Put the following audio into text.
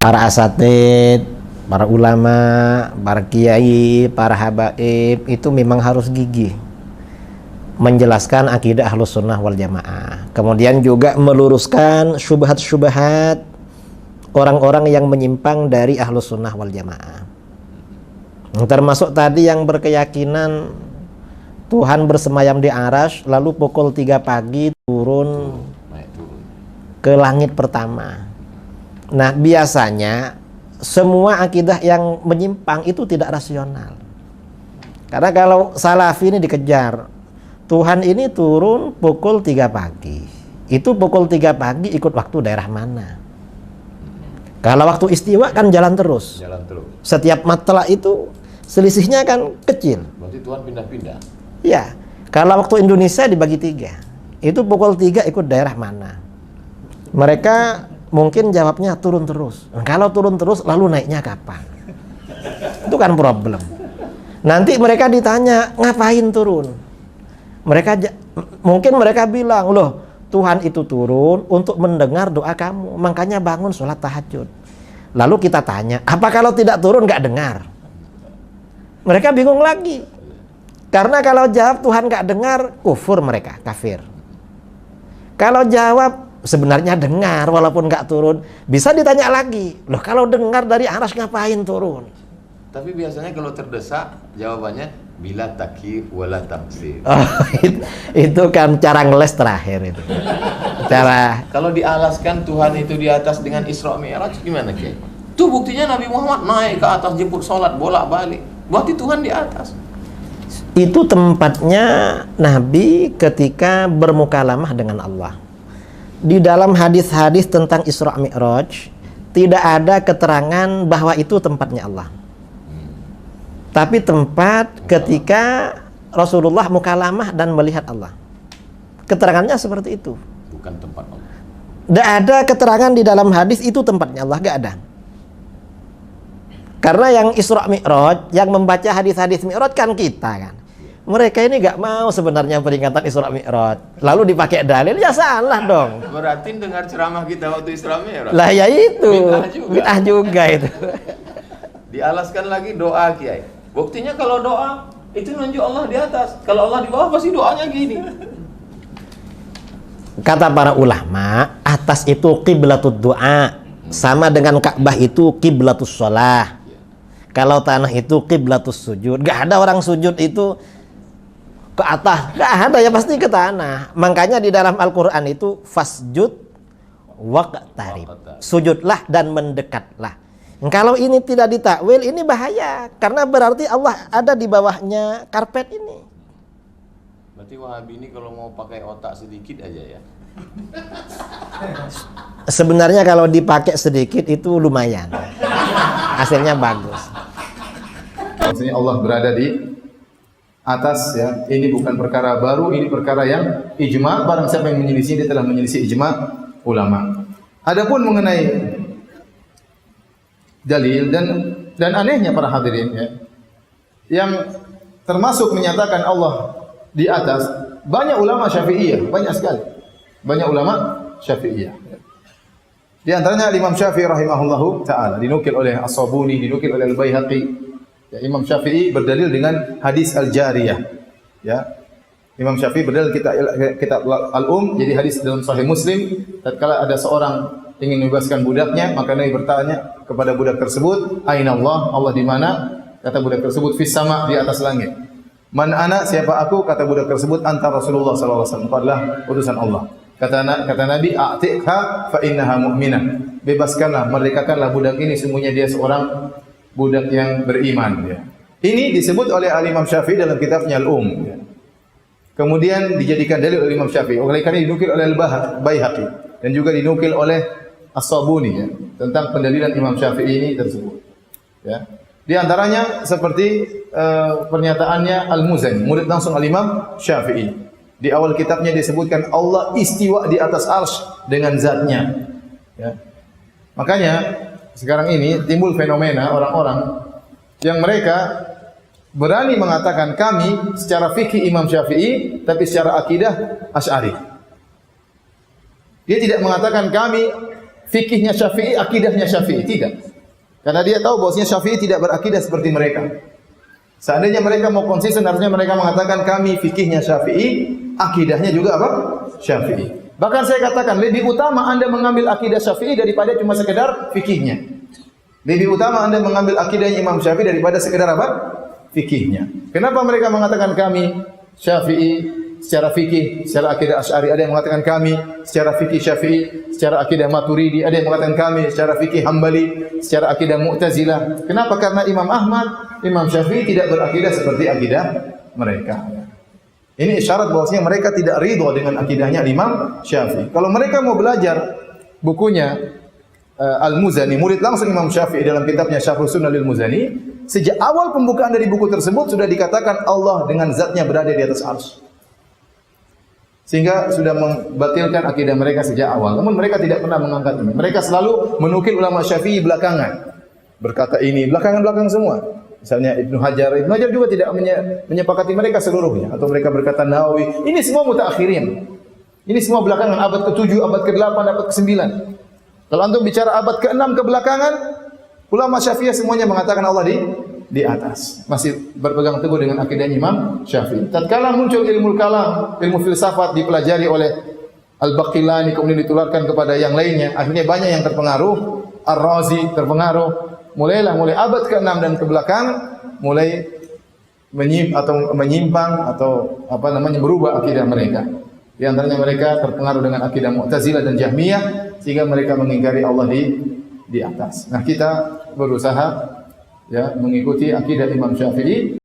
para asatid, para ulama, para kiai, para habaib itu memang harus gigih menjelaskan akidah Ahlus Sunnah wal Jamaah. Kemudian juga meluruskan syubhat-syubhat orang-orang yang menyimpang dari Ahlus Sunnah wal Jamaah. Termasuk tadi yang berkeyakinan Tuhan bersemayam di arasy lalu pukul 3 pagi turun ke langit pertama. Nah, biasanya semua akidah yang menyimpang itu tidak rasional. Karena kalau salafi ini dikejar, Tuhan ini turun pukul 3 pagi. Itu pukul 3 pagi ikut waktu daerah mana? Kalau waktu istiwa kan jalan terus. Jalan terus. Setiap matla itu selisihnya kan kecil. Berarti Tuhan pindah-pindah. Ya, kalau waktu Indonesia dibagi 3, itu pukul 3 ikut daerah mana? Mereka mungkin jawabnya turun terus. Kalau turun terus, lalu naiknya kapan? Itu kan problem. Nanti mereka ditanya, ngapain turun? Mungkin mereka bilang, loh, Tuhan itu turun untuk mendengar doa kamu, makanya bangun sholat tahajud. Lalu kita tanya, apa kalau tidak turun nggak dengar? Mereka bingung lagi. Karena kalau jawab Tuhan nggak dengar, kufur mereka, kafir. Kalau jawab sebenarnya dengar walaupun nggak turun, bisa ditanya lagi, loh kalau dengar dari arasy ngapain turun? Tapi biasanya kalau terdesak jawabannya bila takyif wala tamsil. Oh, itu kan cara ngeles terakhir itu. Cara Kalau dialaskan Tuhan itu di atas dengan Isra Mi'raj gimana, Kiai? Itu buktinya Nabi Muhammad naik ke atas jemput sholat bolak-balik. Berarti Tuhan di atas. itu tempatnya Nabi ketika bermukalamah dengan Allah. Di dalam hadis-hadis tentang Isra Mi'raj tidak ada keterangan bahwa itu tempatnya Allah. Tapi tempat ketika Rasulullah mukalamah dan melihat Allah. Keterangannya seperti itu. Bukan tempat Allah. Tidak ada keterangan di dalam hadis itu tempatnya Allah, gak ada. Karena yang Isra Mi'raj, yang membaca hadis-hadis Mi'raj kan kita kan. Mereka ini gak mau sebenarnya peringatan Isra Mi'raj. Lalu dipakai dalil, ya salah dong. Berarti dengar ceramah kita waktu Isra Mi'raj. Lah ya itu, bid'ah juga itu. Dialaskan lagi doa, Kiai. Buktinya kalau doa itu nunjuk Allah di atas. Kalau Allah di bawah pasti doanya gini. Kata para ulama, atas itu qiblatud doa, sama dengan Ka'bah itu qiblatus shalah. Kalau tanah itu qiblatus sujud. Gak ada orang sujud itu ke atas, gak ada, ya pasti ke tanah. Makanya di dalam Al-Quran itu fasjud waqtarib, sujudlah dan mendekatlah. Kalau ini tidak ditakwil, ini bahaya, karena berarti Allah ada di bawahnya karpet ini. Berarti Wahabi ini kalau mau pakai otak sedikit aja ya. Sebenarnya kalau dipakai sedikit itu lumayan, hasilnya bagus. Maksudnya Allah berada di atas ya. Ini bukan perkara baru, ini perkara yang ijma. Barang siapa yang menyelisih, dia telah menyelisih ijma ulama. Adapun mengenai dalil dan anehnya para hadirin ya, yang termasuk menyatakan Allah di atas, banyak ulama Syafi'iyah, banyak sekali. Banyak ulama Syafi'iyah. Di antaranya Imam Syafi'i rahimahullahu taala, dinukil oleh As-Sabuni, dinukil oleh Al-Baihaqi. Ya, Imam Syafi'i berdalil dengan hadis Al-Jariyah. Ya. Imam Syafi'i berdalil kitab Al-Um, jadi hadis dalam Sahih Muslim, tatkala ada seorang ingin membebaskan budaknya, maka Nabi bertanya kepada budak tersebut, "Aina Allah?" Allah di mana? Kata budak tersebut, "Fis sama," di atas langit. "Man ana?" Siapa aku? Kata budak tersebut, "Anta Rasulullah sallallahu alaihi wasallam." Adalah utusan Allah. Kata Nabi, "A'tiqha fa innaha mu'minah." Bebaskanlah, merdekakanlah budak ini, sesungguhnya dia seorang budak yang beriman ya. Ini disebut oleh Imam Syafi'i dalam kitabnya Al-Um ya. Kemudian dijadikan dalil oleh Imam Syafi'i. Oleh karena dinukil oleh Al-Baihaqi dan juga dinukil oleh As-Sabuni ya, tentang pendalilan Imam Syafi'i ini tersebut. Ya. Di antaranya seperti pernyataannya Al-Muzani, murid langsung Al-Imam Syafi'i. Di awal kitabnya disebutkan Allah istiwa di atas arsy dengan zatnya. Ya. Makanya sekarang ini timbul fenomena orang-orang yang mereka berani mengatakan kami secara fikih Imam Syafi'i, tapi secara akidah Asy'ari. Dia tidak mengatakan kami fikihnya Syafi'i, akidahnya Syafi'i, tidak. Karena dia tahu bahwasanya Syafi'i tidak berakidah seperti mereka. Seandainya mereka mau konsisten, harusnya mereka mengatakan kami fikihnya Syafi'i, akidahnya juga apa? Syafi'i. Bahkan saya katakan lebih utama Anda mengambil akidah Syafi'i daripada cuma sekedar fikihnya. Lebih utama Anda mengambil akidahnya Imam Syafi'i daripada sekedar apa? Fikihnya. Kenapa mereka mengatakan kami Syafi'i secara fikih, secara akidah Asy'ari? Ada yang mengatakan kami secara fikih Syafi'i, secara akidah Maturidi. Ada yang mengatakan kami secara fikih Hambali, secara akidah Mu'tazilah. Kenapa? Karena Imam Ahmad, Imam Syafi'i tidak berakidah seperti akidah mereka. Ini isyarat bahwasanya mereka tidak ridho dengan akidahnya Imam Syafi'i. Kalau mereka mau belajar bukunya Al-Muzani, murid langsung Imam Syafi'i dalam kitabnya Syarh Sunnah lil Muzani, sejak awal pembukaan dari buku tersebut sudah dikatakan Allah dengan zatnya berada di atas arsy. Sehingga sudah membatalkan akidah mereka sejak awal. Namun mereka tidak pernah mengangkat ini. Mereka selalu menukil ulama Syafi'i belakangan. Berkata ini belakangan-belakang semua. Misalnya Ibnu Hajar juga tidak menyepakati mereka seluruhnya. Atau mereka berkata Nawawi. Ini semua mutaakhirin. Ini semua belakangan, abad ke-7, abad ke-8, abad ke-9. Kalau antum bicara abad ke-6 ke belakangan, ulama Syafi'iyah semuanya mengatakan Allah di atas. Masih berpegang teguh dengan akidah Imam Syafi'i. Tatkala muncul ilmu kalam, ilmu filsafat dipelajari oleh Al-Baqillani, kemudian ditularkan kepada yang lainnya, akhirnya banyak yang terpengaruh. Ar-Razi terpengaruh. Mulai abad ke-6 dan ke belakang mulai menyimpang atau berubah akidah mereka. Di antaranya mereka terpengaruh dengan akidah Mu'tazilah dan Jahmiyah sehingga mereka mengingkari Allah di atas. Nah, kita berusaha mengikuti akidah Imam Syafi'i.